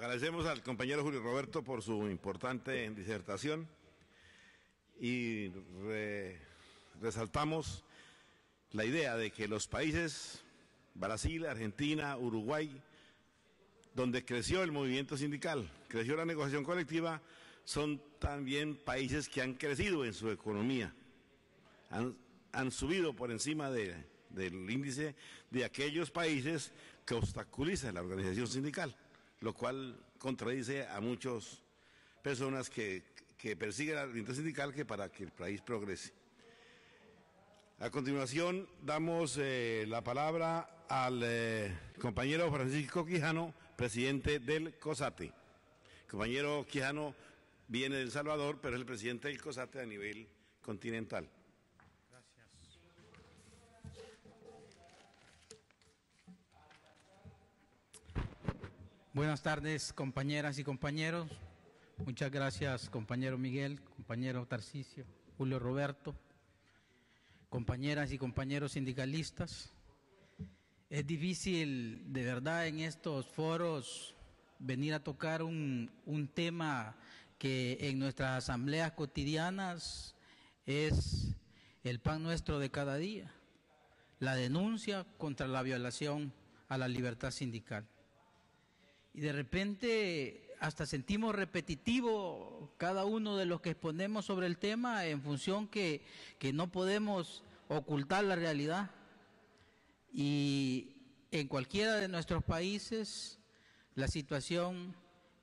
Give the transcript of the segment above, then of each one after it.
Agradecemos al compañero Julio Roberto por su importante disertación y resaltamos la idea de que los países Brasil, Argentina, Uruguay, donde creció el movimiento sindical, creció la negociación colectiva, son también países que han crecido en su economía, han subido por encima del índice de aquellos países que obstaculizan la organización sindical, lo cual contradice a muchas personas que persiguen la organización sindical que para que el país progrese. A continuación damos la palabra al compañero Francisco Quijano, presidente del COSATE. Compañero Quijano viene de El Salvador, pero es el presidente del COSATE a nivel continental. Gracias. Buenas tardes, compañeras y compañeros. Muchas gracias, compañero Miguel, compañero Tarcisio, Julio Roberto, compañeras y compañeros sindicalistas. Es difícil, de verdad, en estos foros venir a tocar un tema que en nuestras asambleas cotidianas es el pan nuestro de cada día, la denuncia contra la violación a la libertad sindical. Y de repente hasta sentimos repetitivo cada uno de los que exponemos sobre el tema en función que no podemos ocultar la realidad. Y en cualquiera de nuestros países la situación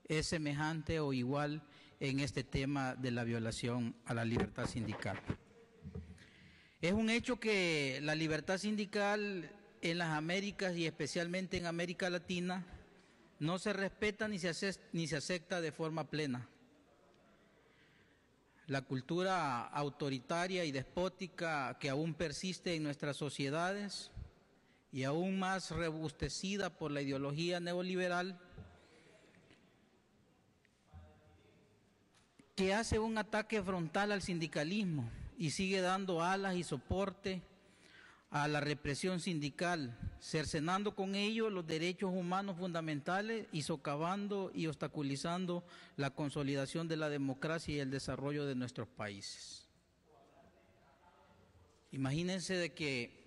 es semejante o igual en este tema de la violación a la libertad sindical. Es un hecho que la libertad sindical en las Américas y especialmente en América Latina no se respeta ni se acepta de forma plena. La cultura autoritaria y despótica que aún persiste en nuestras sociedades y aún más robustecida por la ideología neoliberal, que hace un ataque frontal al sindicalismo y sigue dando alas y soporte a la represión sindical, cercenando con ello los derechos humanos fundamentales y socavando y obstaculizando la consolidación de la democracia y el desarrollo de nuestros países. Imagínense de que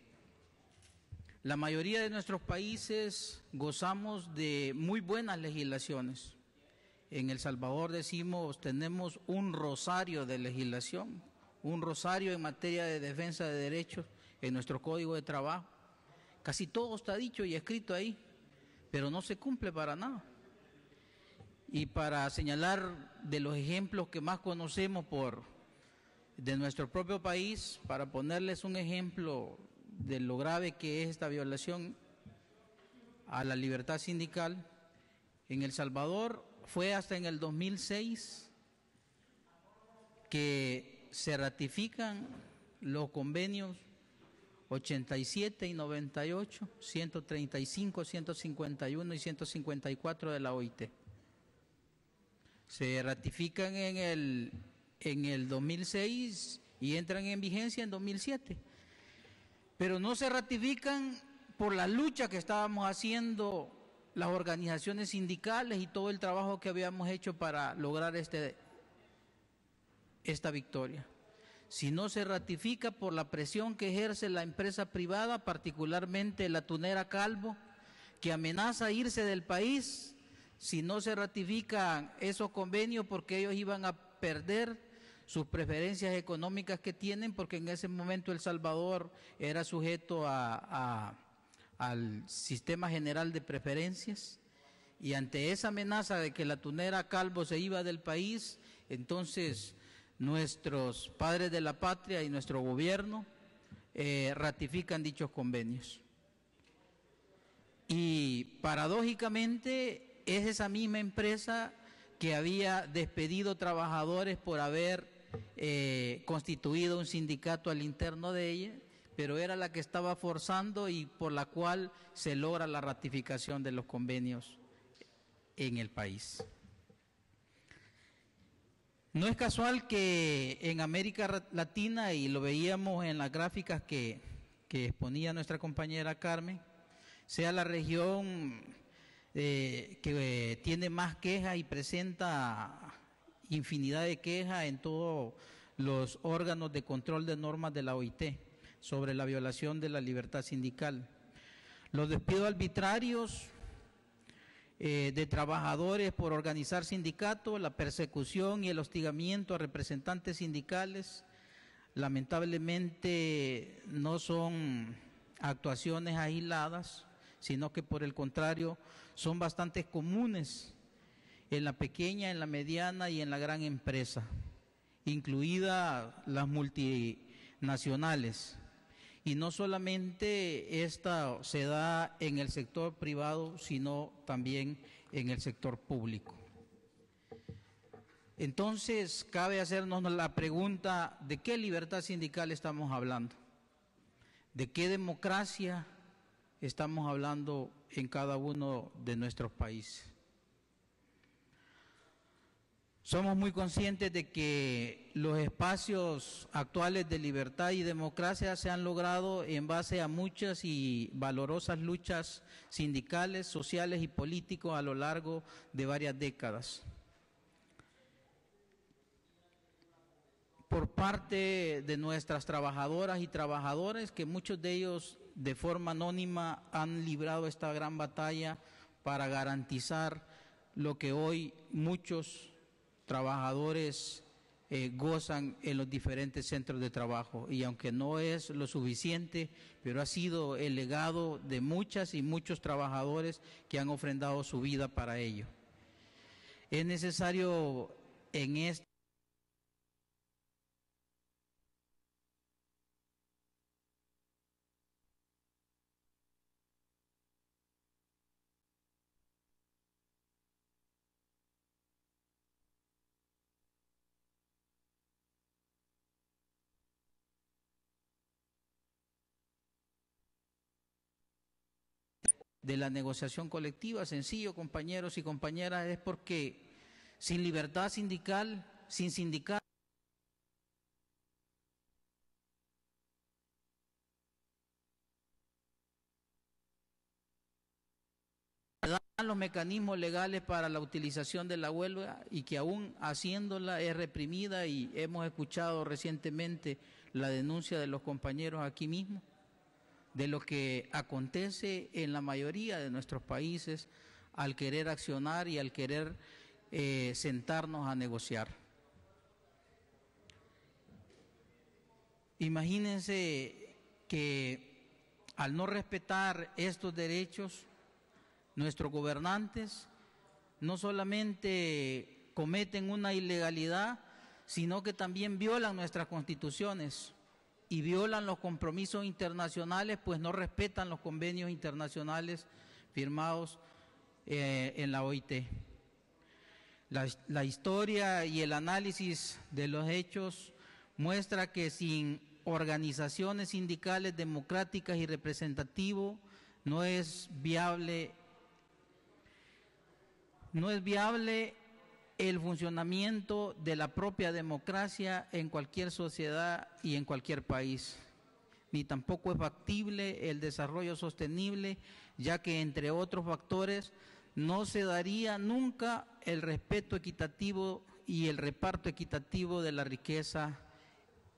la mayoría de nuestros países gozamos de muy buenas legislaciones. En El Salvador decimos, tenemos un rosario de legislación, un rosario en materia de defensa de derechos en nuestro Código de Trabajo. Casi todo está dicho y escrito ahí, pero no se cumple para nada. Y para señalar de los ejemplos que más conocemos de nuestro propio país, para ponerles un ejemplo de lo grave que es esta violación a la libertad sindical, en El Salvador fue hasta en el 2006 que se ratifican los convenios 87 y 98, 135, 151 y 154 de la OIT. Se ratifican en el 2006 y entran en vigencia en 2007. Pero no se ratifican por la lucha que estábamos haciendo las organizaciones sindicales y todo el trabajo que habíamos hecho para lograr esta victoria. Si no se ratifica por la presión que ejerce la empresa privada, particularmente la tunera Calvo, que amenaza irse del país si no se ratifican esos convenios, porque ellos iban a perder sus preferencias económicas que tienen, porque en ese momento El Salvador era sujeto al sistema general de preferencias, y ante esa amenaza de que la tunera Calvo se iba del país, entonces nuestros padres de la patria y nuestro gobierno ratifican dichos convenios. Y paradójicamente es esa misma empresa que había despedido trabajadores por haber constituido un sindicato al interno de ella, pero era la que estaba forzando y por la cual se logra la ratificación de los convenios en el país. No es casual que en América Latina, y lo veíamos en las gráficas que exponía nuestra compañera Carmen, sea la región que tiene más quejas y presenta infinidad de quejas en todos los órganos de control de normas de la OIT sobre la violación de la libertad sindical. Los despidos arbitrarios de trabajadores por organizar sindicatos, la persecución y el hostigamiento a representantes sindicales, lamentablemente no son actuaciones aisladas, sino que por el contrario son bastante comunes en la pequeña, en la mediana y en la gran empresa, incluidas las multinacionales. Y no solamente esta se da en el sector privado, sino también en el sector público. Entonces, cabe hacernos la pregunta, ¿de qué libertad sindical estamos hablando? ¿De qué democracia estamos hablando en cada uno de nuestros países? Somos muy conscientes de que los espacios actuales de libertad y democracia se han logrado en base a muchas y valorosas luchas sindicales, sociales y políticas a lo largo de varias décadas. Por parte de nuestras trabajadoras y trabajadores, que muchos de ellos de forma anónima han librado esta gran batalla para garantizar lo que hoy muchos trabajadores gozan en los diferentes centros de trabajo, y aunque no es lo suficiente, pero ha sido el legado de muchas y muchos trabajadores que han ofrendado su vida para ello. Es necesario en este de la negociación colectiva, sencillo, compañeros y compañeras, es porque sin libertad sindical, sin sindicatos, dan los mecanismos legales para la utilización de la huelga, y que aún haciéndola es reprimida, y hemos escuchado recientemente la denuncia de los compañeros aquí mismo, de lo que acontece en la mayoría de nuestros países al querer accionar y al querer sentarnos a negociar. Imagínense que al no respetar estos derechos, nuestros gobernantes no solamente cometen una ilegalidad, sino que también violan nuestras constituciones y violan los compromisos internacionales, pues no respetan los convenios internacionales firmados en la OIT. La historia y el análisis de los hechos muestra que sin organizaciones sindicales democráticas y representativas no es viable el funcionamiento de la propia democracia en cualquier sociedad y en cualquier país, ni tampoco es factible el desarrollo sostenible, ya que entre otros factores no se daría nunca el respeto equitativo y el reparto equitativo de la riqueza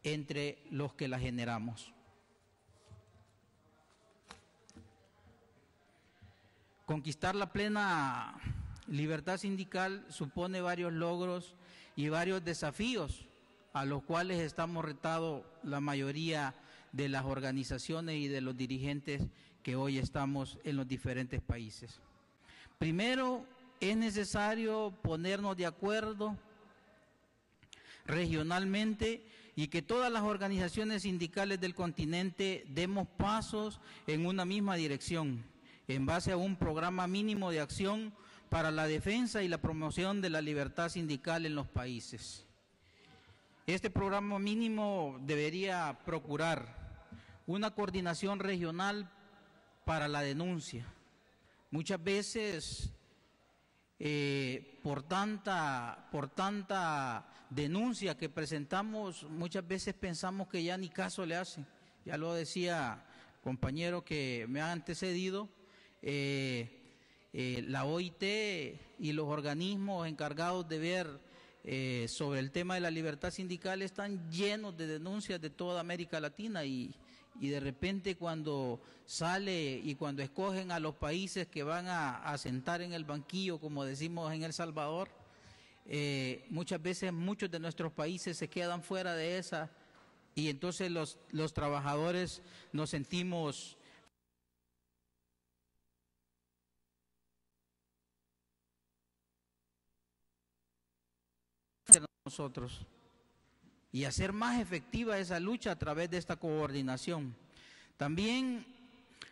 entre los que la generamos. Conquistar la plena libertad sindical supone varios logros y varios desafíos a los cuales estamos retados la mayoría de las organizaciones y de los dirigentes que hoy estamos en los diferentes países. Primero, es necesario ponernos de acuerdo regionalmente y que todas las organizaciones sindicales del continente demos pasos en una misma dirección, en base a un programa mínimo de acción para la defensa y la promoción de la libertad sindical en los países. Este programa mínimo debería procurar una coordinación regional para la denuncia. Muchas veces, por tanta denuncia que presentamos, muchas veces pensamos que ya ni caso le hacen. Ya lo decía compañero que me ha antecedido, la OIT y los organismos encargados de ver sobre el tema de la libertad sindical están llenos de denuncias de toda América Latina y de repente cuando sale y cuando escogen a los países que van a sentar en el banquillo, como decimos en El Salvador, muchas veces muchos de nuestros países se quedan fuera de esa y entonces los trabajadores nos sentimos nosotros y hacer más efectiva esa lucha a través de esta coordinación. También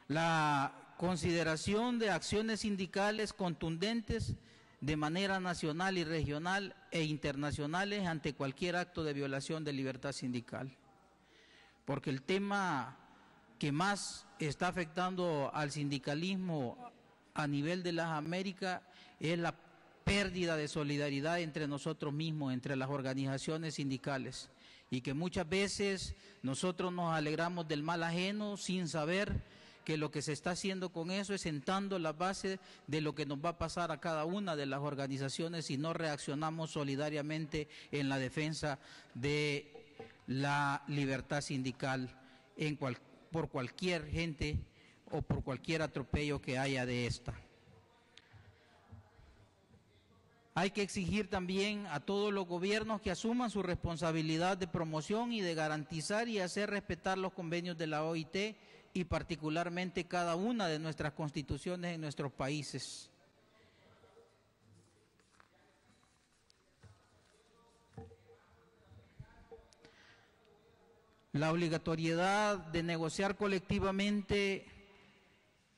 la consideración de acciones sindicales contundentes de manera nacional y regional e internacionales ante cualquier acto de violación de libertad sindical. Porque el tema que más está afectando al sindicalismo a nivel de las Américas es la pérdida de solidaridad entre nosotros mismos, entre las organizaciones sindicales, y que muchas veces nosotros nos alegramos del mal ajeno sin saber que lo que se está haciendo con eso es sentando la base de lo que nos va a pasar a cada una de las organizaciones si no reaccionamos solidariamente en la defensa de la libertad sindical por cualquier gente o por cualquier atropello que haya de esta. Hay que exigir también a todos los gobiernos que asuman su responsabilidad de promoción y de garantizar y hacer respetar los convenios de la OIT y particularmente cada una de nuestras constituciones en nuestros países. La obligatoriedad de negociar colectivamente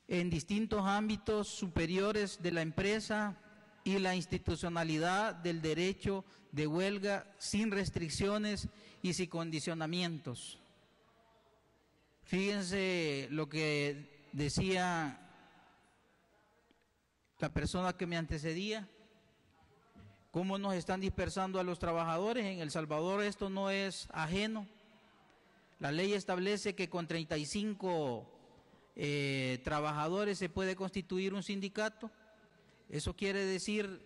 en distintos ámbitos superiores de la empresa y la institucionalidad del derecho de huelga sin restricciones y sin condicionamientos. Fíjense lo que decía la persona que me antecedía, cómo nos están dispersando a los trabajadores. En El Salvador esto no es ajeno. La ley establece que con 35 trabajadores se puede constituir un sindicato. Eso quiere decir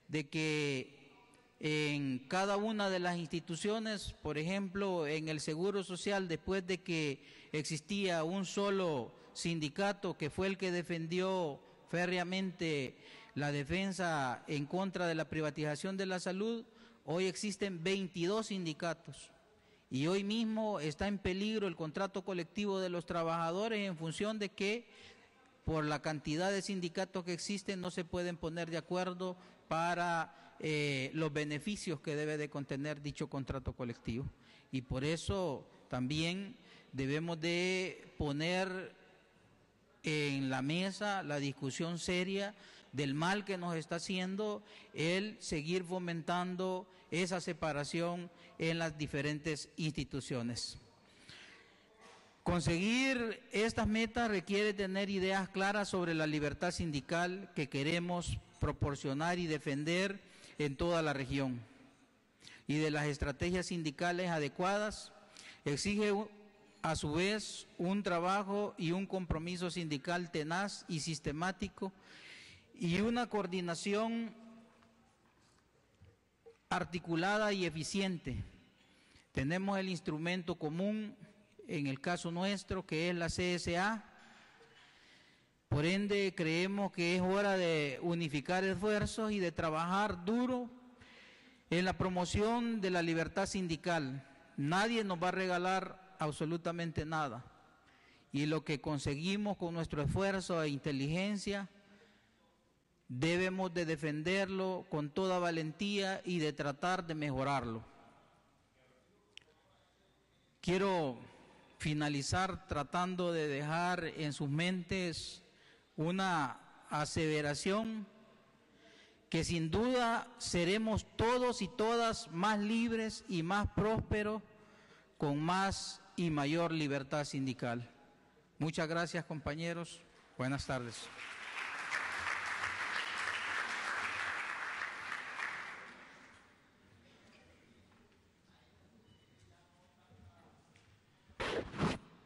de que en cada una de las instituciones, por ejemplo, en el Seguro Social, después de que existía un solo sindicato que fue el que defendió férreamente la defensa en contra de la privatización de la salud, hoy existen 22 sindicatos. Y hoy mismo está en peligro el contrato colectivo de los trabajadores en función de que por la cantidad de sindicatos que existen no se pueden poner de acuerdo para los beneficios que debe de contener dicho contrato colectivo. Y por eso también debemos de poner en la mesa la discusión seria del mal que nos está haciendo el seguir fomentando esa separación en las diferentes instituciones. Conseguir estas metas requiere tener ideas claras sobre la libertad sindical que queremos proporcionar y defender en toda la región y de las estrategias sindicales adecuadas. Exige a su vez un trabajo y un compromiso sindical tenaz y sistemático y una coordinación articulada y eficiente. Tenemos el instrumento común en el caso nuestro, que es la CSA. Por ende, creemos que es hora de unificar esfuerzos y de trabajar duro en la promoción de la libertad sindical. Nadie nos va a regalar absolutamente nada. Y lo que conseguimos con nuestro esfuerzo e inteligencia, debemos de defenderlo con toda valentía y de tratar de mejorarlo. Quiero finalizar tratando de dejar en sus mentes una aseveración que sin duda seremos todos y todas más libres y más prósperos con más y mayor libertad sindical. Muchas gracias, compañeros. Buenas tardes.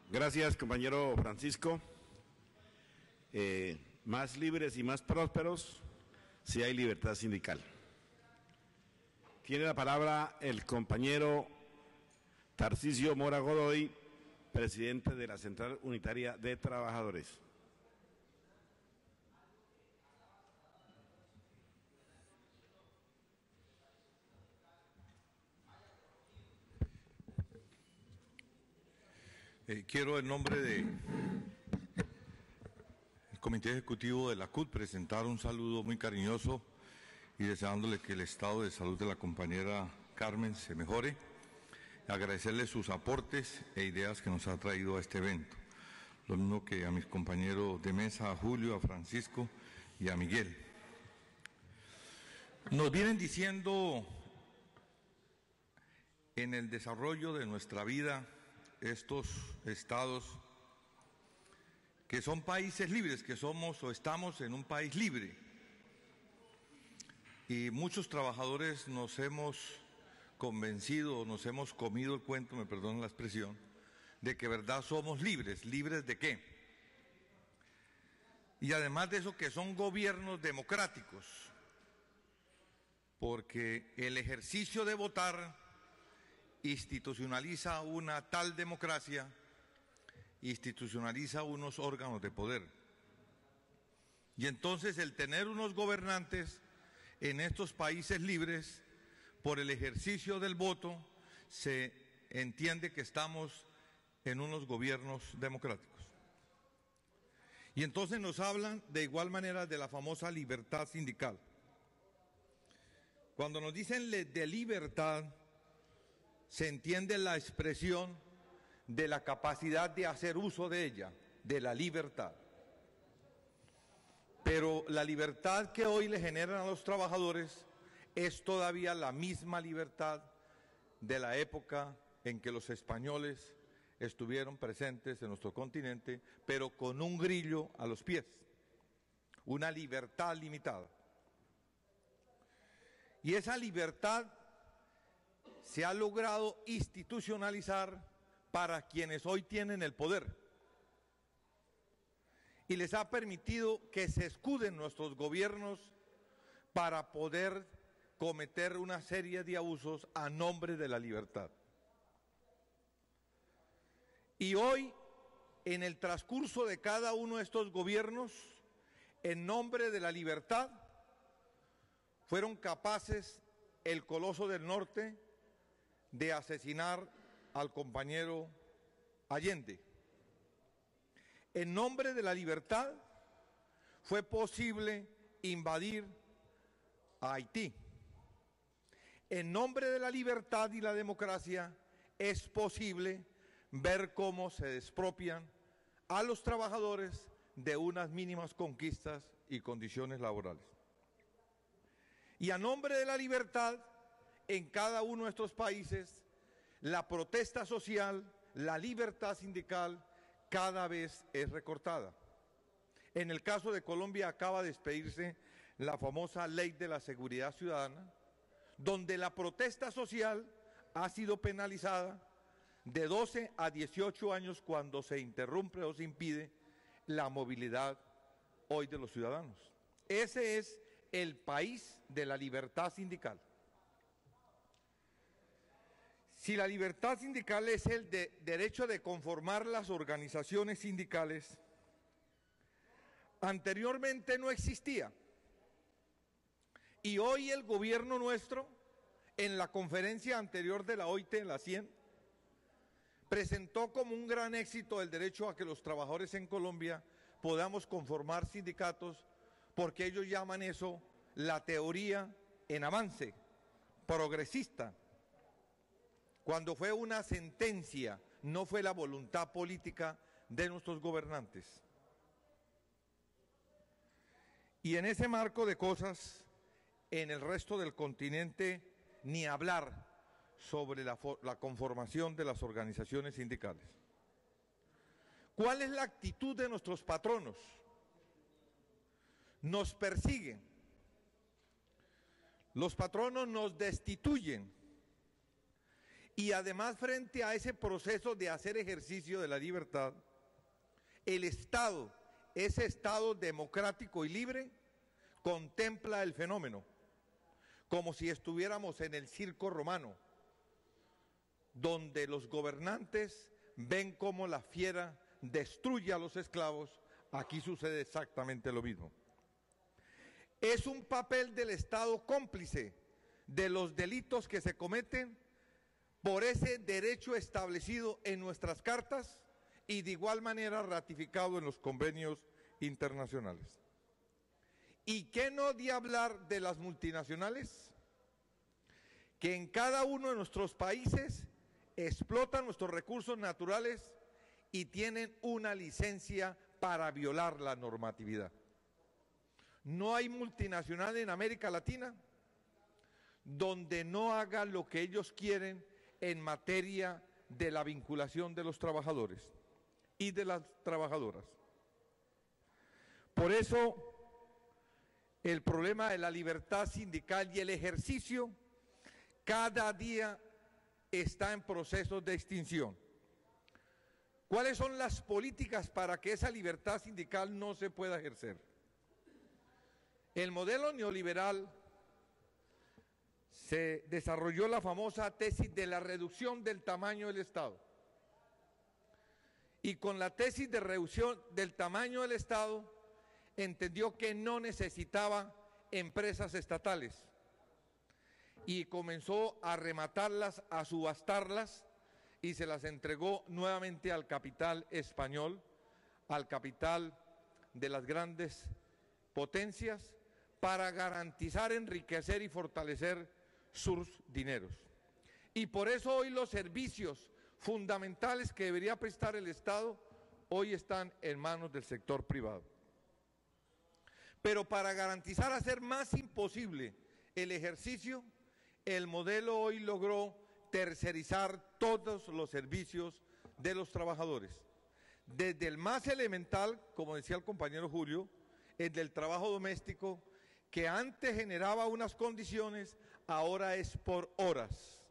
Gracias, compañero Francisco. más libres y más prósperos si hay libertad sindical. Tiene la palabra el compañero Tarcisio Mora Godoy, presidente de la Central Unitaria de Trabajadores. Quiero en nombre del Comité Ejecutivo de la CUT presentar un saludo muy cariñoso y deseándole que el estado de salud de la compañera Carmen se mejore, agradecerle sus aportes e ideas que nos ha traído a este evento, lo mismo que a mis compañeros de mesa, a Julio, a Francisco y a Miguel. Nos vienen diciendo en el desarrollo de nuestra vida estos estados que son países libres, que somos o estamos en un país libre. Y muchos trabajadores nos hemos convencido, nos hemos comido el cuento, me perdonan la expresión, de que verdad somos libres. ¿Libres de qué? Y además de eso, que son gobiernos democráticos, porque el ejercicio de votar institucionaliza una tal democracia, institucionaliza unos órganos de poder. Y entonces el tener unos gobernantes en estos países libres, por el ejercicio del voto, se entiende que estamos en unos gobiernos democráticos. Y entonces nos hablan de igual manera de la famosa libertad sindical. Cuando nos dicen de libertad, se entiende la expresión de la capacidad de hacer uso de ella, de la libertad. Pero la libertad que hoy le generan a los trabajadores es todavía la misma libertad de la época en que los españoles estuvieron presentes en nuestro continente, pero con un grillo a los pies, una libertad limitada. Y esa libertad se ha logrado institucionalizar para quienes hoy tienen el poder y les ha permitido que se escuden nuestros gobiernos para poder cometer una serie de abusos a nombre de la libertad. Y hoy, en el transcurso de cada uno de estos gobiernos, en nombre de la libertad, fueron capaces el Coloso del Norte de asesinar al compañero Allende. En nombre de la libertad fue posible invadir a Haití. En nombre de la libertad y la democracia es posible ver cómo se despropian a los trabajadores de unas mínimas conquistas y condiciones laborales. Y a nombre de la libertad, en cada uno de estos países, la protesta social, la libertad sindical, cada vez es recortada. En el caso de Colombia acaba de expedirse la famosa Ley de la Seguridad Ciudadana, donde la protesta social ha sido penalizada de 12 a 18 años cuando se interrumpe o se impide la movilidad hoy de los ciudadanos. Ese es el país de la libertad sindical. Si la libertad sindical es el derecho de conformar las organizaciones sindicales, anteriormente no existía. Y hoy el gobierno nuestro, en la conferencia anterior de la OIT, en la 100, presentó como un gran éxito el derecho a que los trabajadores en Colombia podamos conformar sindicatos, porque ellos llaman eso la teoría en avance, progresista, cuando fue una sentencia, no fue la voluntad política de nuestros gobernantes. Y en ese marco de cosas, en el resto del continente, ni hablar sobre la conformación de las organizaciones sindicales. ¿Cuál es la actitud de nuestros patronos? Nos persiguen. Los patronos nos destituyen. Y además, frente a ese proceso de hacer ejercicio de la libertad, el Estado, ese Estado democrático y libre contempla el fenómeno, como si estuviéramos en el circo romano, donde los gobernantes ven cómo la fiera destruye a los esclavos. Aquí sucede exactamente lo mismo. Es un papel del Estado cómplice de los delitos que se cometen por ese derecho establecido en nuestras cartas y de igual manera ratificado en los convenios internacionales. ¿Y qué no de hablar de las multinacionales? Que en cada uno de nuestros países explotan nuestros recursos naturales y tienen una licencia para violar la normatividad. No hay multinacional en América Latina donde no haga lo que ellos quieren en materia de la vinculación de los trabajadores y de las trabajadoras. Por eso, el problema de la libertad sindical y el ejercicio cada día está en proceso de extinción. ¿Cuáles son las políticas para que esa libertad sindical no se pueda ejercer? El modelo neoliberal se desarrolló la famosa tesis de la reducción del tamaño del Estado. Y con la tesis de reducción del tamaño del Estado, entendió que no necesitaba empresas estatales y comenzó a rematarlas, a subastarlas y se las entregó nuevamente al capital español, al capital de las grandes potencias, para garantizar, enriquecer y fortalecer sus dineros. Y por eso hoy los servicios fundamentales que debería prestar el Estado hoy están en manos del sector privado. Pero para garantizar hacer más imposible el ejercicio, el modelo hoy logró tercerizar todos los servicios de los trabajadores. Desde el más elemental, como decía el compañero Julio, el del trabajo doméstico, que antes generaba unas condiciones, ahora es por horas.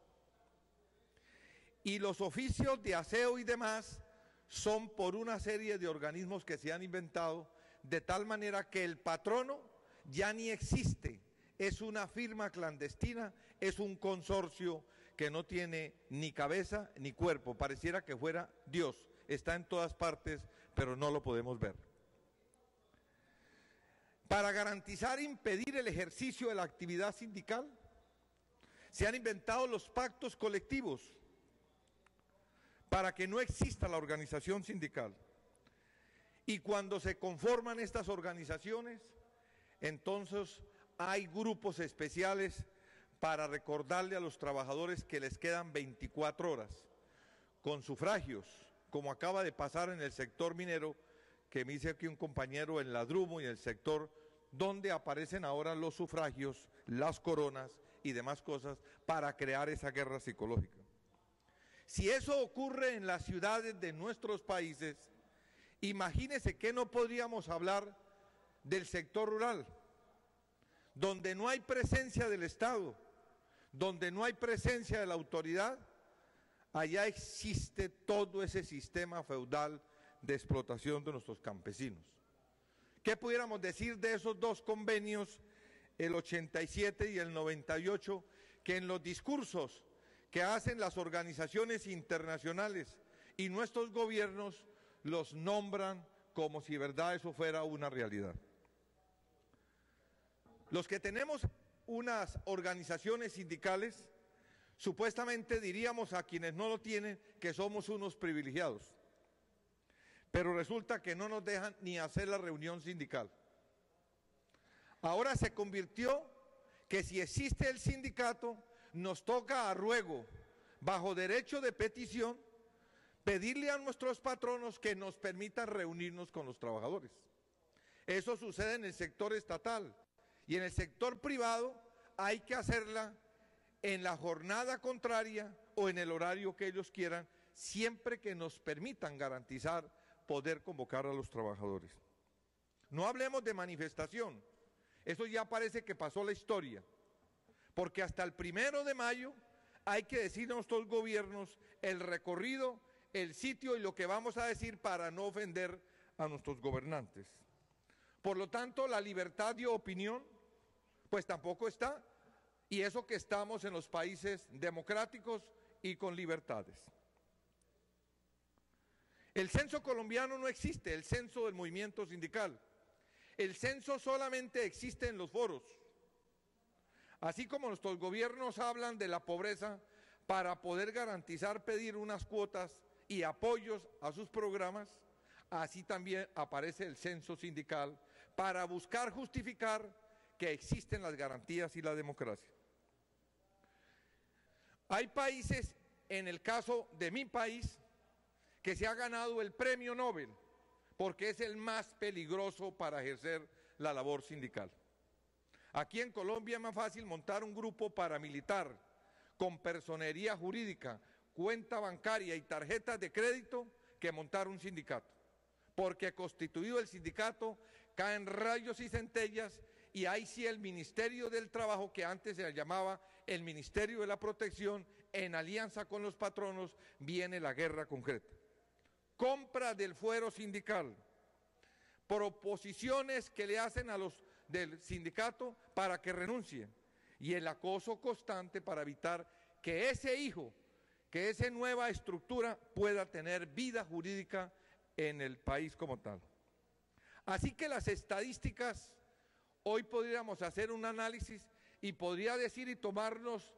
Y los oficios de aseo y demás son por una serie de organismos que se han inventado, de tal manera que el patrono ya ni existe, es una firma clandestina, es un consorcio que no tiene ni cabeza ni cuerpo, pareciera que fuera Dios, está en todas partes, pero no lo podemos ver. Para garantizar e impedir el ejercicio de la actividad sindical, se han inventado los pactos colectivos para que no exista la organización sindical. Y cuando se conforman estas organizaciones, entonces hay grupos especiales para recordarle a los trabajadores que les quedan 24 horas, con sufragios, como acaba de pasar en el sector minero, que me dice aquí un compañero en Ladrumo y en el sector donde aparecen ahora los sufragios, las coronas y demás cosas para crear esa guerra psicológica. Si eso ocurre en las ciudades de nuestros países, imagínense que no podríamos hablar del sector rural, donde no hay presencia del Estado, donde no hay presencia de la autoridad, allá existe todo ese sistema feudal de explotación de nuestros campesinos. ¿Qué pudiéramos decir de esos dos convenios, el 87 y el 98, que en los discursos que hacen las organizaciones internacionales y nuestros gobiernos los nombran como si verdad eso fuera una realidad? Los que tenemos unas organizaciones sindicales, supuestamente diríamos a quienes no lo tienen que somos unos privilegiados. Pero resulta que no nos dejan ni hacer la reunión sindical. Ahora se convirtió que si existe el sindicato, nos toca a ruego, bajo derecho de petición, pedirle a nuestros patronos que nos permitan reunirnos con los trabajadores. Eso sucede en el sector estatal y en el sector privado hay que hacerla en la jornada contraria o en el horario que ellos quieran, siempre que nos permitan garantizar poder convocar a los trabajadores. No hablemos de manifestación, eso ya parece que pasó la historia, porque hasta el 1 de mayo hay que decir a nuestros gobiernos el recorrido, el sitio y lo que vamos a decir para no ofender a nuestros gobernantes. Por lo tanto, la libertad de opinión, pues tampoco está, y eso que estamos en los países democráticos y con libertades. El censo colombiano no existe, el censo del movimiento sindical. El censo solamente existe en los foros. Así como nuestros gobiernos hablan de la pobreza para poder garantizar pedir unas cuotas y apoyos a sus programas, así también aparece el censo sindical para buscar justificar que existen las garantías y la democracia. Hay países, en el caso de mi país, que se ha ganado el premio Nobel porque es el más peligroso para ejercer la labor sindical. Aquí en Colombia es más fácil montar un grupo paramilitar con personería jurídica, cuenta bancaria y tarjetas de crédito que montar un sindicato, porque constituido el sindicato caen rayos y centellas y ahí sí el Ministerio del Trabajo, que antes se llamaba el Ministerio de la Protección, en alianza con los patronos viene la guerra concreta. Compra del fuero sindical, proposiciones que le hacen a los del sindicato para que renuncien y el acoso constante para evitar que ese hijo, que esa nueva estructura pueda tener vida jurídica en el país como tal. Así que las estadísticas, hoy podríamos hacer un análisis y podría decir y tomarnos,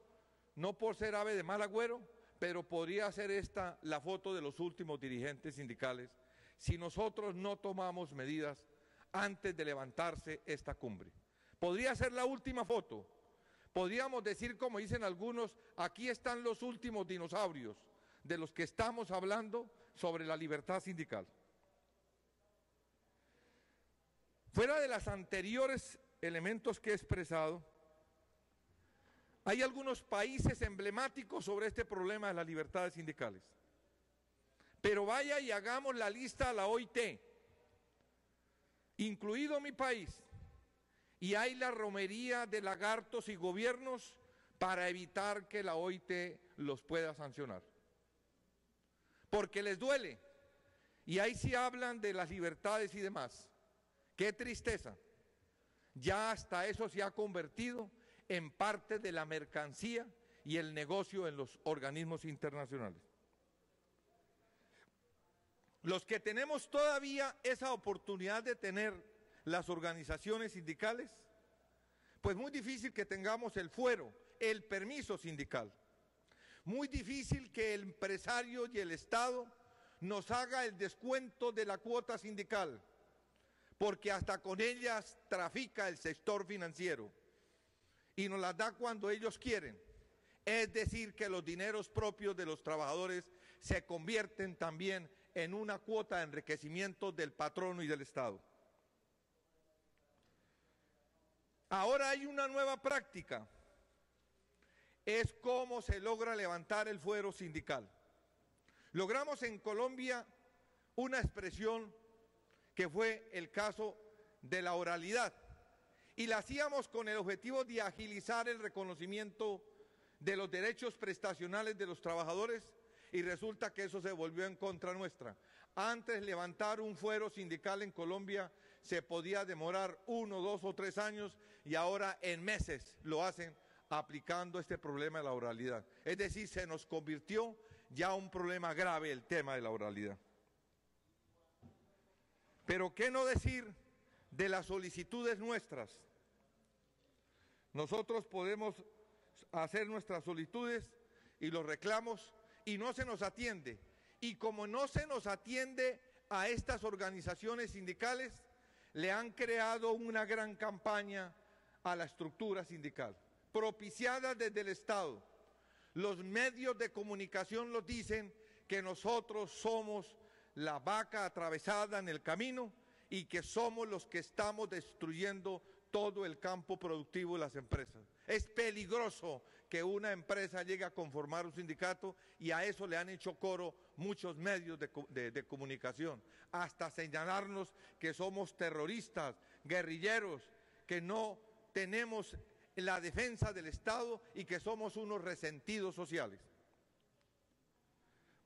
no por ser ave de mal agüero, pero podría ser esta la foto de los últimos dirigentes sindicales si nosotros no tomamos medidas antes de levantarse esta cumbre. Podría ser la última foto. Podríamos decir, como dicen algunos, aquí están los últimos dinosaurios de los que estamos hablando sobre la libertad sindical. Fuera de los anteriores elementos que he expresado, hay algunos países emblemáticos sobre este problema de las libertades sindicales. Pero vaya y hagamos la lista a la OIT, incluido mi país, y hay la romería de lagartos y gobiernos para evitar que la OIT los pueda sancionar. Porque les duele, y ahí sí hablan de las libertades y demás. ¡Qué tristeza! Ya hasta eso se ha convertido en parte de la mercancía y el negocio en los organismos internacionales. Los que tenemos todavía esa oportunidad de tener las organizaciones sindicales, pues muy difícil que tengamos el fuero, el permiso sindical. Muy difícil que el empresario y el Estado nos haga el descuento de la cuota sindical, porque hasta con ellas trafica el sector financiero y nos las da cuando ellos quieren. Es decir, que los dineros propios de los trabajadores se convierten también en una cuota de enriquecimiento del patrono y del Estado. Ahora hay una nueva práctica, es cómo se logra levantar el fuero sindical. Logramos en Colombia una expresión que fue el caso de la oralidad, y la hacíamos con el objetivo de agilizar el reconocimiento de los derechos prestacionales de los trabajadores, y resulta que eso se volvió en contra nuestra. Antes levantar un fuero sindical en Colombia se podía demorar 1, 2 o 3 años y ahora en meses lo hacen aplicando este problema de la oralidad. Es decir, se nos convirtió ya un problema grave el tema de la oralidad. Pero qué no decir de las solicitudes nuestras. Nosotros podemos hacer nuestras solicitudes y los reclamos y no se nos atiende. Y como no se nos atiende a estas organizaciones sindicales, le han creado una gran campaña a la estructura sindical, propiciada desde el Estado. Los medios de comunicación nos dicen que nosotros somos la vaca atravesada en el camino y que somos los que estamos destruyendo todo el campo productivo de las empresas. Es peligroso que una empresa llegue a conformar un sindicato y a eso le han hecho coro muchos medios de comunicación, hasta señalarnos que somos terroristas, guerrilleros, que no tenemos la defensa del Estado y que somos unos resentidos sociales.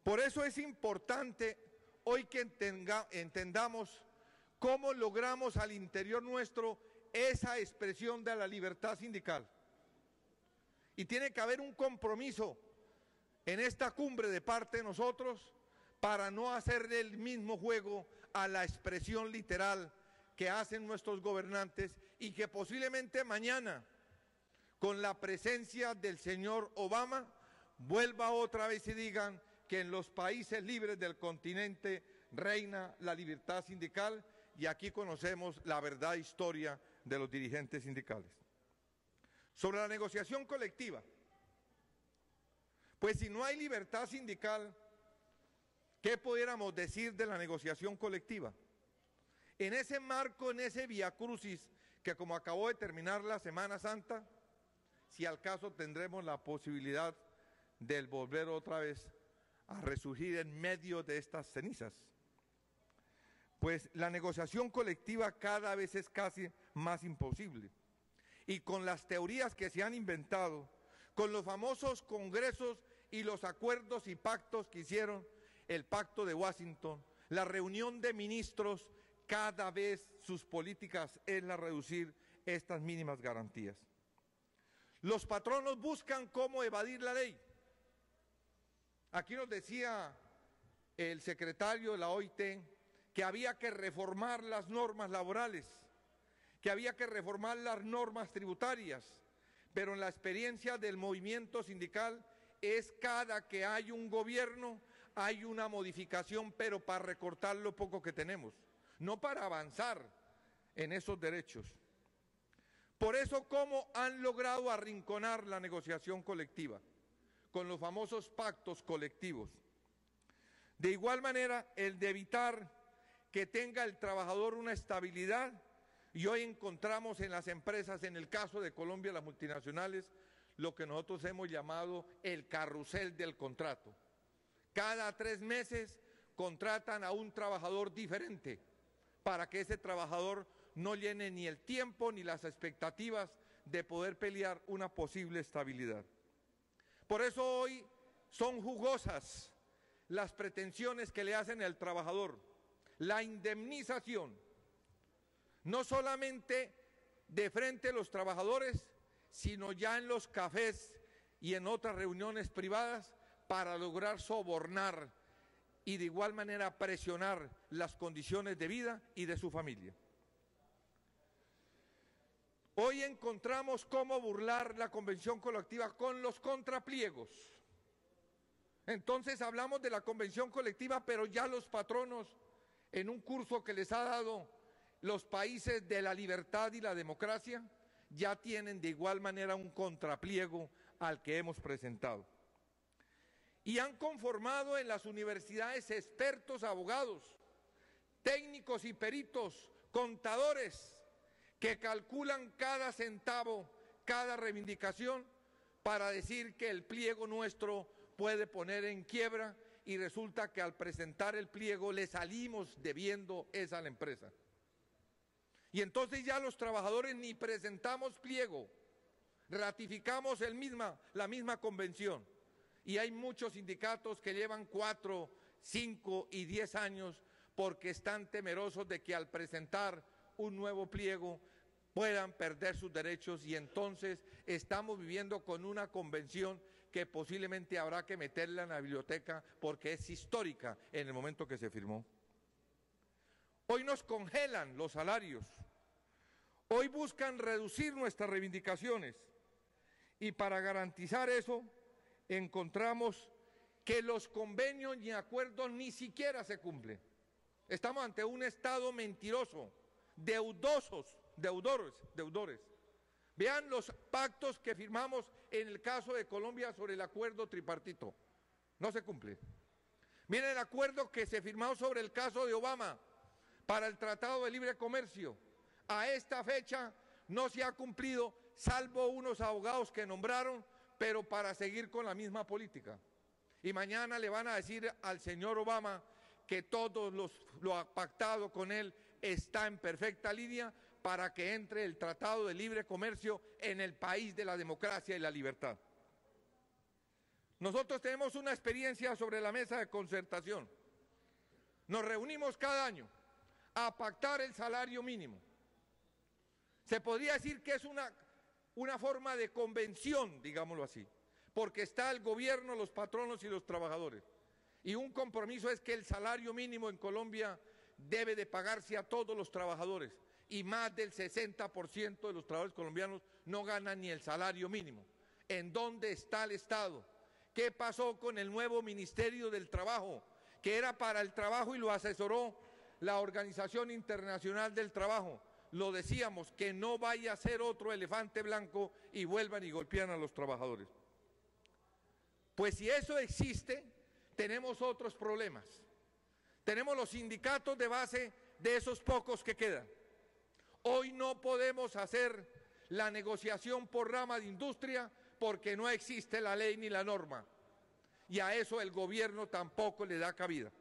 Por eso es importante hoy que entendamos ¿Cómo logramos al interior nuestro esa expresión de la libertad sindical? Y tiene que haber un compromiso en esta cumbre de parte de nosotros para no hacerle el mismo juego a la expresión literal que hacen nuestros gobernantes y que posiblemente mañana, con la presencia del señor Obama, vuelva otra vez y digan que en los países libres del continente reina la libertad sindical, y aquí conocemos la verdad historia de los dirigentes sindicales. Sobre la negociación colectiva, pues si no hay libertad sindical, ¿qué pudiéramos decir de la negociación colectiva? En ese marco, en ese viacrucis que como acabó de terminar la Semana Santa, si al caso tendremos la posibilidad de volver otra vez a resurgir en medio de estas cenizas. Pues la negociación colectiva cada vez es casi más imposible. Y con las teorías que se han inventado, con los famosos congresos y los acuerdos y pactos que hicieron, el Pacto de Washington, la reunión de ministros, cada vez sus políticas es la reducir estas mínimas garantías. Los patronos buscan cómo evadir la ley. Aquí nos decía el secretario de la OIT que había que reformar las normas laborales, que había que reformar las normas tributarias, pero en la experiencia del movimiento sindical es cada que hay un gobierno, hay una modificación, pero para recortar lo poco que tenemos, no para avanzar en esos derechos. Por eso, ¿cómo han logrado arrinconar la negociación colectiva? Con los famosos pactos colectivos. De igual manera, el de evitar que tenga el trabajador una estabilidad, y hoy encontramos en las empresas, en el caso de Colombia, las multinacionales, lo que nosotros hemos llamado el carrusel del contrato. Cada 3 meses contratan a un trabajador diferente para que ese trabajador no llene ni el tiempo ni las expectativas de poder pelear una posible estabilidad. Por eso hoy son jugosas las pretensiones que le hacen al trabajador, la indemnización, no solamente de frente a los trabajadores, sino ya en los cafés y en otras reuniones privadas para lograr sobornar y de igual manera presionar las condiciones de vida y de su familia. Hoy encontramos cómo burlar la convención colectiva con los contrapliegos. Entonces hablamos de la convención colectiva, pero ya los patronos, en un curso que les ha dado los países de la libertad y la democracia, ya tienen de igual manera un contrapliego al que hemos presentado. Y han conformado en las universidades expertos abogados, técnicos y peritos, contadores, que calculan cada centavo, cada reivindicación, para decir que el pliego nuestro puede poner en quiebra, y resulta que al presentar el pliego le salimos debiendo esa a la empresa. Y entonces ya los trabajadores ni presentamos pliego, ratificamos la misma convención. Y hay muchos sindicatos que llevan 4, 5 y 10 años porque están temerosos de que al presentar un nuevo pliego puedan perder sus derechos, y entonces estamos viviendo con una convención que posiblemente habrá que meterla en la biblioteca porque es histórica en el momento que se firmó. Hoy nos congelan los salarios, hoy buscan reducir nuestras reivindicaciones, y para garantizar eso encontramos que los convenios ni acuerdos ni siquiera se cumplen. Estamos ante un Estado mentiroso, deudores. Vean los pactos que firmamos en el caso de Colombia sobre el acuerdo tripartito. No se cumple. Miren el acuerdo que se firmó sobre el caso de Obama para el Tratado de Libre Comercio. A esta fecha no se ha cumplido, salvo unos abogados que nombraron, pero para seguir con la misma política. Y mañana le van a decir al señor Obama que todo lo pactado con él está en perfecta línea para que entre el Tratado de Libre Comercio en el país de la democracia y la libertad. Nosotros tenemos una experiencia sobre la mesa de concertación. Nos reunimos cada año, a pactar el salario mínimo. Se podría decir que es una forma de convención, digámoslo así, porque está el gobierno, los patronos y los trabajadores. Y un compromiso es que el salario mínimo en Colombia debe de pagarse a todos los trabajadores, y más del 60% de los trabajadores colombianos no ganan ni el salario mínimo. ¿En dónde está el Estado? ¿Qué pasó con el nuevo Ministerio del Trabajo, que era para el trabajo y lo asesoró la Organización Internacional del Trabajo? Lo decíamos, que no vaya a ser otro elefante blanco y vuelvan y golpean a los trabajadores. Pues si eso existe, tenemos otros problemas. Tenemos los sindicatos de base de esos pocos que quedan. Hoy no podemos hacer la negociación por rama de industria porque no existe la ley ni la norma. Y a eso el gobierno tampoco le da cabida.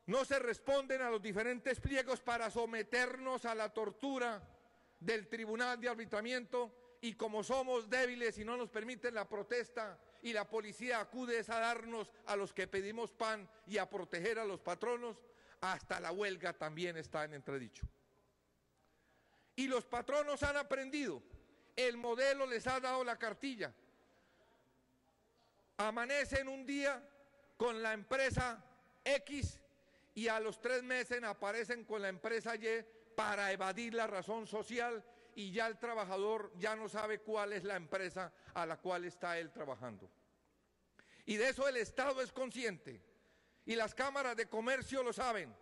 No se responden a los diferentes pliegos para someternos a la tortura del Tribunal de Arbitramiento, y como somos débiles y no nos permiten la protesta y la policía acude a darnos a los que pedimos pan y a proteger a los patronos, hasta la huelga también está en entredicho. Y los patronos han aprendido, el modelo les ha dado la cartilla. Amanecen un día con la empresa X y a los 3 meses aparecen con la empresa Y para evadir la razón social, y ya el trabajador ya no sabe cuál es la empresa a la cual está él trabajando. Y de eso el Estado es consciente, y las cámaras de comercio lo saben,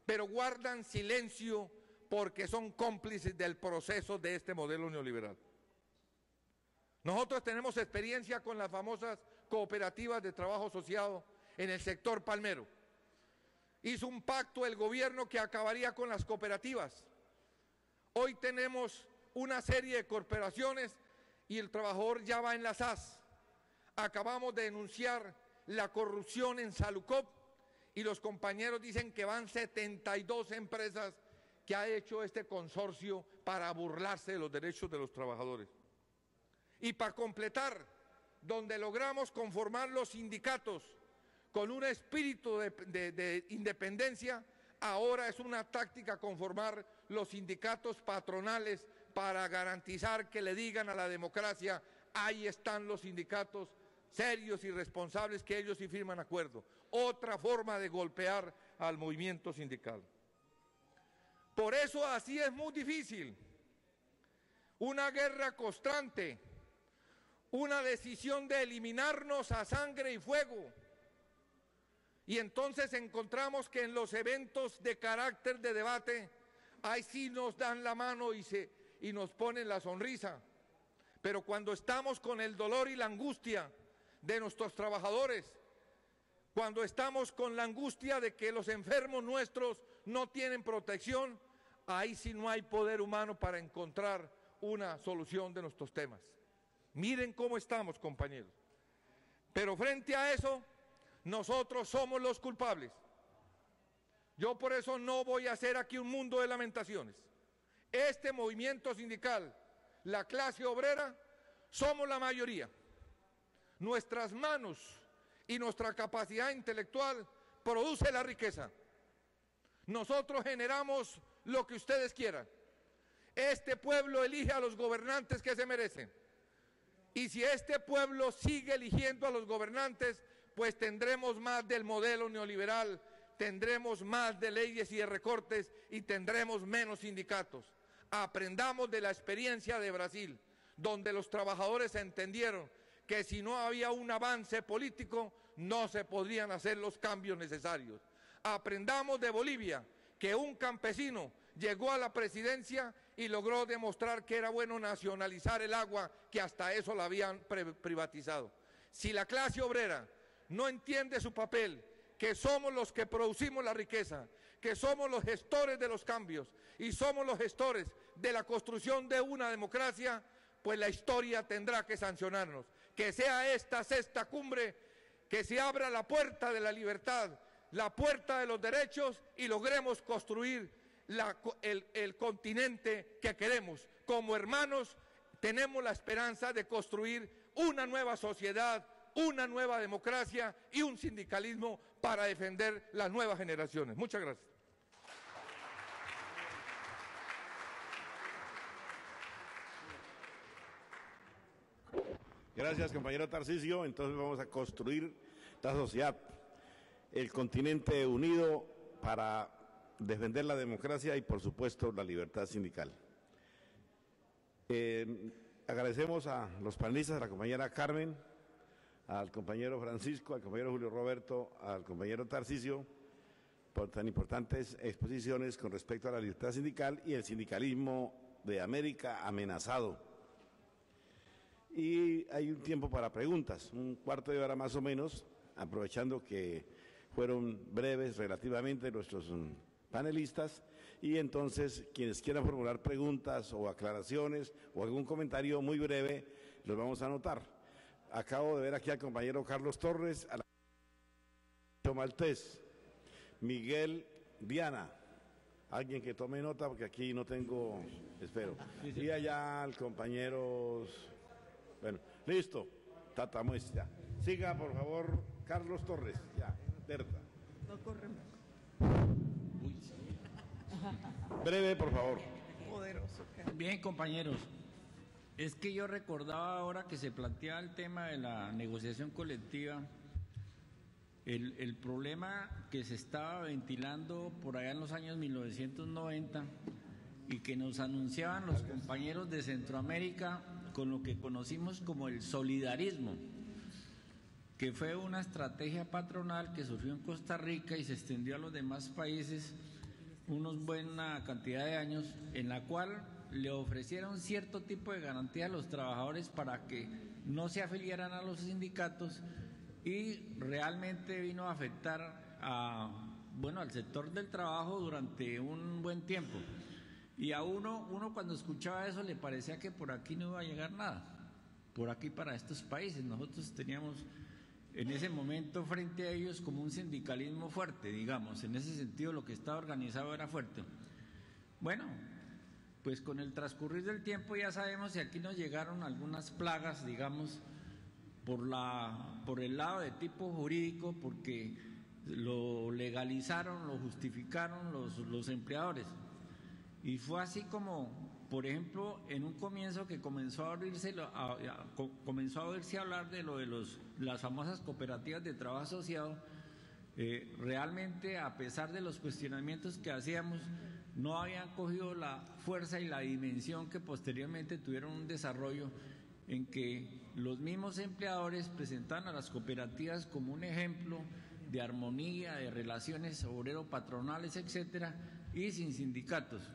pero guardan silencio porque son cómplices del proceso de este modelo neoliberal. Nosotros tenemos experiencia con las famosas cooperativas de trabajo asociado en el sector palmero. Hizo un pacto el gobierno que acabaría con las cooperativas. Hoy tenemos una serie de corporaciones y el trabajador ya va en la SAS. Acabamos de denunciar la corrupción en Salucop y los compañeros dicen que van 72 empresas que ha hecho este consorcio para burlarse de los derechos de los trabajadores. Y para completar, donde logramos conformar los sindicatos con un espíritu de independencia, ahora es una táctica conformar los sindicatos patronales para garantizar que le digan a la democracia: ahí están los sindicatos serios y responsables, que ellos sí firman acuerdo. Otra forma de golpear al movimiento sindical. Por eso así es muy difícil. Una guerra constante, una decisión de eliminarnos a sangre y fuego. Y entonces encontramos que en los eventos de carácter de debate, ahí sí nos dan la mano y nos ponen la sonrisa. Pero cuando estamos con el dolor y la angustia de nuestros trabajadores, cuando estamos con la angustia de que los enfermos nuestros no tienen protección, ahí sí no hay poder humano para encontrar una solución de nuestros temas. Miren cómo estamos, compañeros. Pero frente a eso, nosotros somos los culpables. Yo por eso no voy a hacer aquí un mundo de lamentaciones. Este movimiento sindical, la clase obrera, somos la mayoría. Nuestras manos y nuestra capacidad intelectual produce la riqueza. Nosotros generamos lo que ustedes quieran. Este pueblo elige a los gobernantes que se merecen. Y si este pueblo sigue eligiendo a los gobernantes, pues tendremos más del modelo neoliberal, tendremos más de leyes y de recortes y tendremos menos sindicatos. Aprendamos de la experiencia de Brasil, donde los trabajadores entendieron que si no había un avance político, no se podrían hacer los cambios necesarios. Aprendamos de Bolivia, que un campesino llegó a la presidencia y logró demostrar que era bueno nacionalizar el agua, que hasta eso la habían privatizado. Si la clase obrera no entiende su papel, que somos los que producimos la riqueza, que somos los gestores de los cambios y somos los gestores de la construcción de una democracia, pues la historia tendrá que sancionarnos. Que sea esta sexta cumbre, que se abra la puerta de la libertad, la puerta de los derechos, y logremos construir el continente que queremos. Como hermanos tenemos la esperanza de construir una nueva sociedad, una nueva democracia y un sindicalismo para defender las nuevas generaciones. Muchas gracias. Gracias, compañero Tarcisio. Entonces vamos a construir la sociedad, el continente unido para defender la democracia y, por supuesto, la libertad sindical. Agradecemos a los panelistas, a la compañera Carmen, al compañero Francisco, al compañero Julio Roberto, al compañero Tarcisio, por tan importantes exposiciones con respecto a la libertad sindical y el sindicalismo de América amenazado. Y hay un tiempo para preguntas, un cuarto de hora más o menos, aprovechando que fueron breves relativamente nuestros panelistas, y entonces quienes quieran formular preguntas o aclaraciones o algún comentario muy breve, los vamos a anotar. Acabo de ver aquí al compañero Carlos Torres, a la Maltés, Miguel Diana, alguien que tome nota porque aquí no tengo, espero, y allá al compañero, bueno, listo, Tata Muestra. Siga, por favor, Carlos Torres, ya, Berta. No corre. Breve, por favor. Poderoso. Bien, compañeros, es que yo recordaba ahora que se planteaba el tema de la negociación colectiva, el problema que se estaba ventilando por allá en los años 1990 y que nos anunciaban los compañeros de Centroamérica con lo que conocimos como el solidarismo, que fue una estrategia patronal que surgió en Costa Rica y se extendió a los demás países unos buena cantidad de años, en la cual le ofrecieron cierto tipo de garantía a los trabajadores para que no se afiliaran a los sindicatos, y realmente vino a afectar al sector del trabajo durante un buen tiempo. Y a uno cuando escuchaba eso le parecía que por aquí no iba a llegar nada, por aquí para estos países. Nosotros teníamos en ese momento frente a ellos como un sindicalismo fuerte, digamos, en ese sentido lo que estaba organizado era fuerte. Bueno, pues con el transcurrir del tiempo ya sabemos que aquí nos llegaron algunas plagas, digamos, por el lado de tipo jurídico, porque lo legalizaron, lo justificaron los empleadores. Y fue así como, por ejemplo, en un comienzo que comenzó a oírse hablar de las famosas cooperativas de trabajo asociado. Realmente, a pesar de los cuestionamientos que hacíamos, no habían cogido la fuerza y la dimensión que posteriormente tuvieron un desarrollo en que los mismos empleadores presentaban a las cooperativas como un ejemplo de armonía, de relaciones obrero-patronales, etcétera, y sin sindicatos.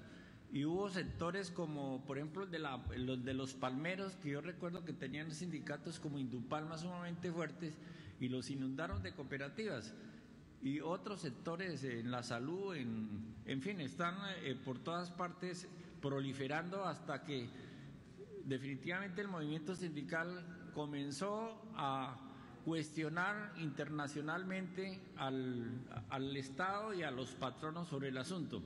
Y hubo sectores como, por ejemplo, los de los palmeros, que yo recuerdo que tenían sindicatos como Indupalma sumamente fuertes, y los inundaron de cooperativas. Y otros sectores en la salud, en fin, están por todas partes proliferando hasta que definitivamente el movimiento sindical comenzó a cuestionar internacionalmente al Estado y a los patronos sobre el asunto.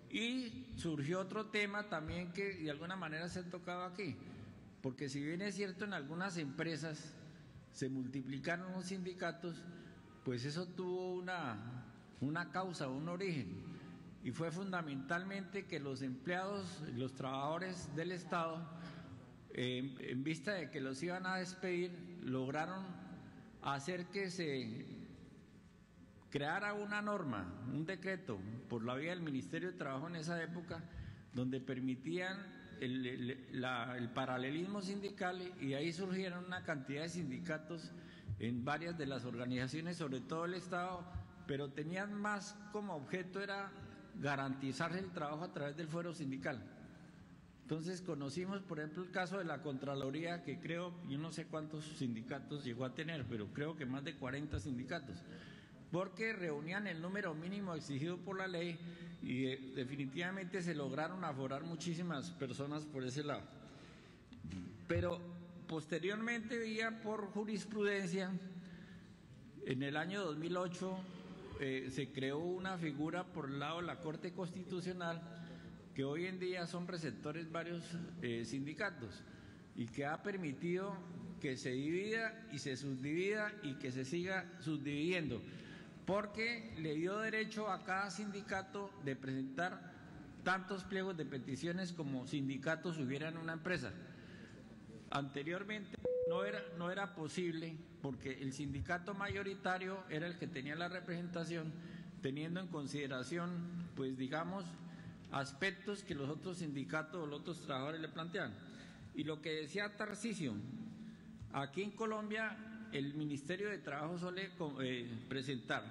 Y surgió otro tema también que de alguna manera se ha tocado aquí, porque si bien es cierto en algunas empresas se multiplicaron los sindicatos, pues eso tuvo una causa, un origen, y fue fundamentalmente que los empleados, los trabajadores del Estado, en vista de que los iban a despedir, lograron hacer que se creara una norma, un decreto, por la vía del Ministerio de Trabajo en esa época, donde permitían el paralelismo sindical, y ahí surgieron una cantidad de sindicatos en varias de las organizaciones, sobre todo el Estado, pero tenían más como objeto era garantizar el trabajo a través del fuero sindical. Entonces conocimos, por ejemplo, el caso de la Contraloría, que creo, yo no sé cuántos sindicatos llegó a tener, pero creo que más de 40 sindicatos, porque reunían el número mínimo exigido por la ley, y definitivamente se lograron aforar muchísimas personas por ese lado. Pero posteriormente, vía por jurisprudencia, en el año 2008 se creó una figura por el lado de la Corte Constitucional, que hoy en día son receptores varios sindicatos, y que ha permitido que se divida y se subdivida y que se siga subdividiendo, porque le dio derecho a cada sindicato de presentar tantos pliegos de peticiones como sindicatos hubiera en una empresa. anteriormente no era posible porque el sindicato mayoritario era el que tenía la representación, teniendo en consideración, pues digamos, aspectos que los otros sindicatos o los otros trabajadores le plantean. Y lo que decía Tarcisio, aquí en Colombia el Ministerio de Trabajo suele presentar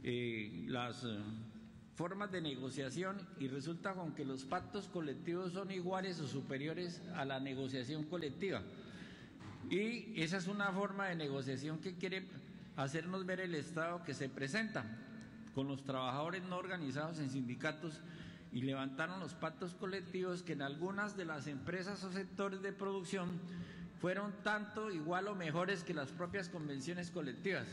las formas de negociación y resulta con que los pactos colectivos son iguales o superiores a la negociación colectiva. Y esa es una forma de negociación que quiere hacernos ver el Estado, que se presenta con los trabajadores no organizados en sindicatos y levantaron los pactos colectivos que en algunas de las empresas o sectores de producción fueron tanto, igual o mejores que las propias convenciones colectivas.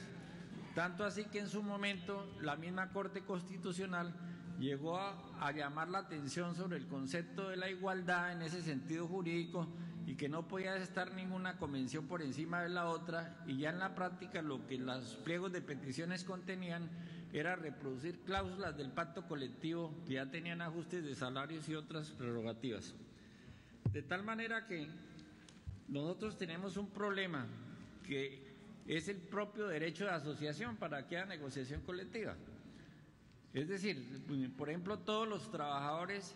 Tanto así que en su momento la misma Corte Constitucional llegó a llamar la atención sobre el concepto de la igualdad en ese sentido jurídico y que no podía estar ninguna convención por encima de la otra, y ya en la práctica lo que los pliegos de peticiones contenían era reproducir cláusulas del pacto colectivo que ya tenían ajustes de salarios y otras prerrogativas. De tal manera que nosotros tenemos un problema que es el propio derecho de asociación para aquella negociación colectiva. Es decir, por ejemplo, todos los trabajadores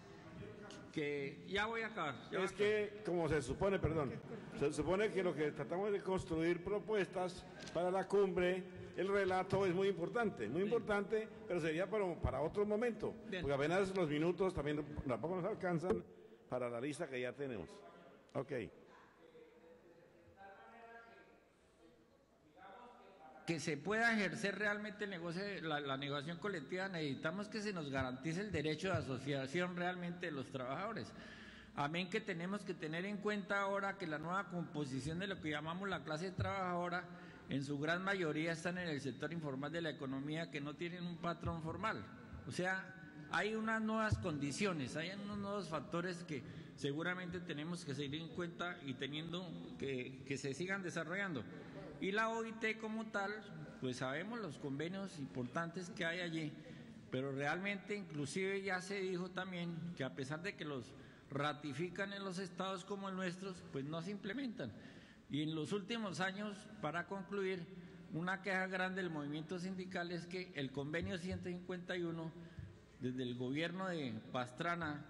que... Ya voy a acabar. Es que, como se supone, perdón, se supone que lo que tratamos de construir propuestas para la cumbre, el relato es muy importante, pero sería para otro momento, porque apenas los minutos también tampoco nos alcanzan para la lista que ya tenemos. Ok. Que se pueda ejercer realmente el negocio, la negociación colectiva, necesitamos que se nos garantice el derecho de asociación realmente de los trabajadores. Amén, que tenemos que tener en cuenta ahora que la nueva composición de lo que llamamos la clase trabajadora, en su gran mayoría están en el sector informal de la economía, que no tienen un patrón formal. O sea, hay unas nuevas condiciones, hay unos nuevos factores que seguramente tenemos que seguir en cuenta y teniendo que se sigan desarrollando. Y la OIT como tal, pues sabemos los convenios importantes que hay allí, pero realmente inclusive ya se dijo también que a pesar de que los ratifican en los estados como el nuestro, pues no se implementan. Y en los últimos años, para concluir, una queja grande del movimiento sindical es que el convenio 151, desde el gobierno de Pastrana,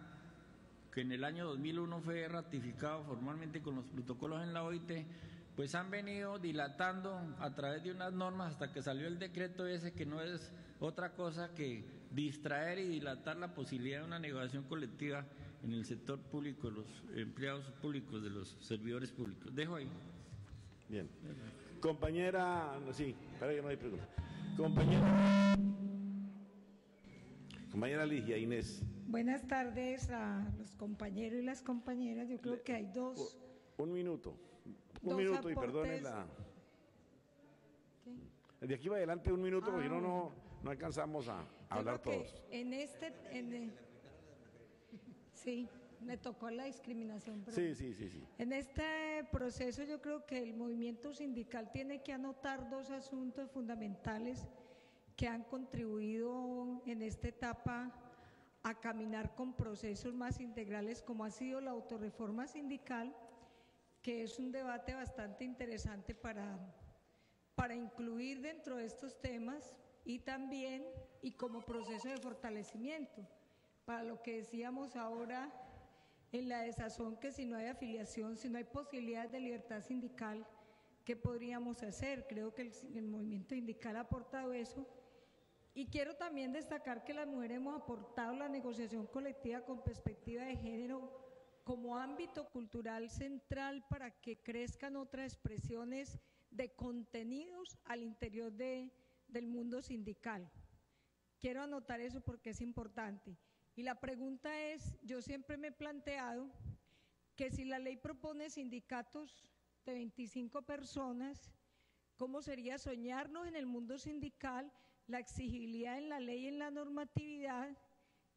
que en el año 2001 fue ratificado formalmente con los protocolos en la OIT, pues han venido dilatando a través de unas normas hasta que salió el decreto ese, que no es otra cosa que distraer y dilatar la posibilidad de una negociación colectiva en el sector público, de los empleados públicos, de los servidores públicos. Dejo ahí. Bien. Compañera, sí, para que no hay pregunta. Compañera Ligia Inés. Buenas tardes a los compañeros y las compañeras. Yo creo que hay dos... Un minuto aportes. Y perdone la... ¿Qué? De aquí va adelante un minuto, porque no alcanzamos a hablar todos. Sí, me tocó la discriminación. Pero Sí. En este proceso yo creo que el movimiento sindical tiene que anotar dos asuntos fundamentales que han contribuido en esta etapa a caminar con procesos más integrales, como ha sido la autorreforma sindical, que es un debate bastante interesante para incluir dentro de estos temas, y también como proceso de fortalecimiento, para lo que decíamos ahora en la desazón, que si no hay afiliación, si no hay posibilidades de libertad sindical, ¿qué podríamos hacer? Creo que el movimiento sindical ha aportado eso. Y quiero también destacar que las mujeres hemos aportado la negociación colectiva con perspectiva de género como ámbito cultural central para que crezcan otras expresiones de contenidos al interior del mundo sindical. Quiero anotar eso porque es importante. Y la pregunta es, yo siempre me he planteado que si la ley propone sindicatos de 25 personas, ¿cómo sería soñarnos en el mundo sindical la exigibilidad en la ley y en la normatividad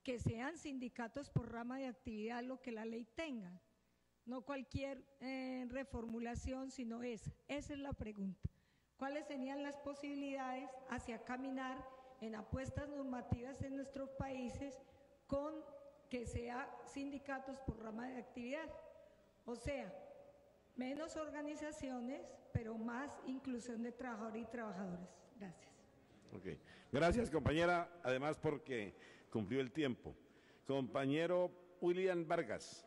que sean sindicatos por rama de actividad lo que la ley tenga? No cualquier reformulación, sino esa. Esa es la pregunta. ¿Cuáles serían las posibilidades hacia caminar en apuestas normativas en nuestros países con que sea sindicatos por rama de actividad? O sea, menos organizaciones, pero más inclusión de trabajadores y trabajadoras. Gracias. Okay. Gracias, compañera, además porque cumplió el tiempo. Compañero William Vargas.